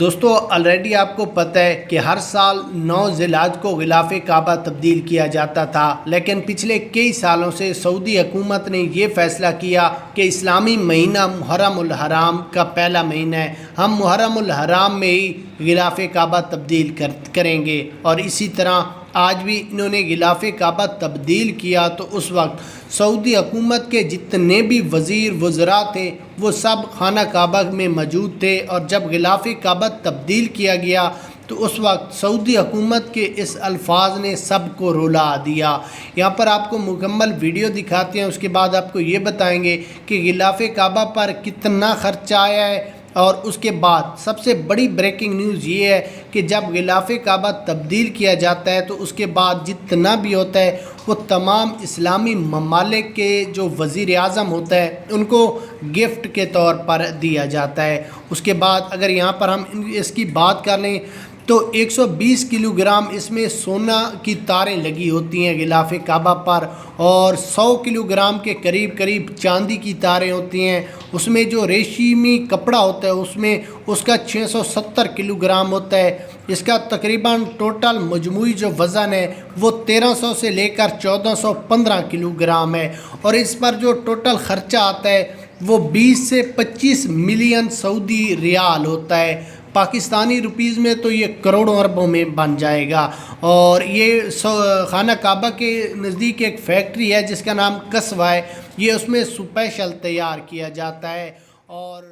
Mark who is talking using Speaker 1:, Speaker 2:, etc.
Speaker 1: دوستو آلریڈی آپ کو پتہ ہے کہ ہر سال 9 ذی الحج کو غلاف کعبہ تبدیل کیا جاتا تھا، لیکن پچھلے کئی سالوں سے سعودی حکومت نے یہ فیصلہ کیا کہ اسلامی مہینہ محرم الحرام کا پہلا مہینہ ہے، ہم محرم الحرام میں ہی غلاف کعبہ تبدیل کریں گے۔ اور اسی طرح آج بھی انہوں نے غلاف کعبہ تبدیل کیا تو اس وقت سعودی حکومت کے جتنے بھی وزراء تھے وہ سب خانہ کعبہ میں موجود تھے، اور جب غلاف کعبہ تبدیل کیا گیا تو اس وقت سعودی حکومت کے اس الفاظ نے سب کو رلا دیا۔ یہاں پر آپ کو مکمل ویڈیو دکھاتے ہیں، اس کے بعد آپ کو یہ بتائیں گے کہ غلاف کعبہ پر کتنا خرچہ آیا ہے، اور اس کے بعد سب سے بڑی بریکنگ نیوز یہ ہے کہ جب غلاف کعبہ تبدیل کیا جاتا ہے تو اس کے بعد جتنا بھی ہوتا ہے وہ تمام اسلامی ممالک کے جو وزیر اعظم ہوتا ہے ان کو گفٹ کے طور پر دیا جاتا ہے۔ اس کے بعد اگر یہاں پر ہم اس کی بات کر لیں تو 120 کلو گرام اس میں سونا کی تاریں لگی ہوتی ہیں غلاف کعبہ پر، اور 100 کلو گرام کے قریب چاندی کی تاریں ہوتی ہیں۔ اس میں جو ریشمی کپڑا ہوتا ہے اس میں اس کا 670 کلو گرام ہوتا ہے۔ اس کا تقریباً ٹوٹل مجموعی جو وزن ہے وہ 1300 سے لے کر 1415 کلو گرام ہے، اور اس پر جو ٹوٹل خرچہ آتا ہے وہ 20 سے 25 ملین سعودی ریال ہوتا ہے۔ پاکستانی روپیز میں تو یہ کروڑوں اربوں میں بن جائے گا۔ اور یہ خانہ کعبہ کے نزدیک ایک فیکٹری ہے جس کا نام قصوہ ہے، یہ اس میں اسپیشل تیار کیا جاتا ہے۔ اور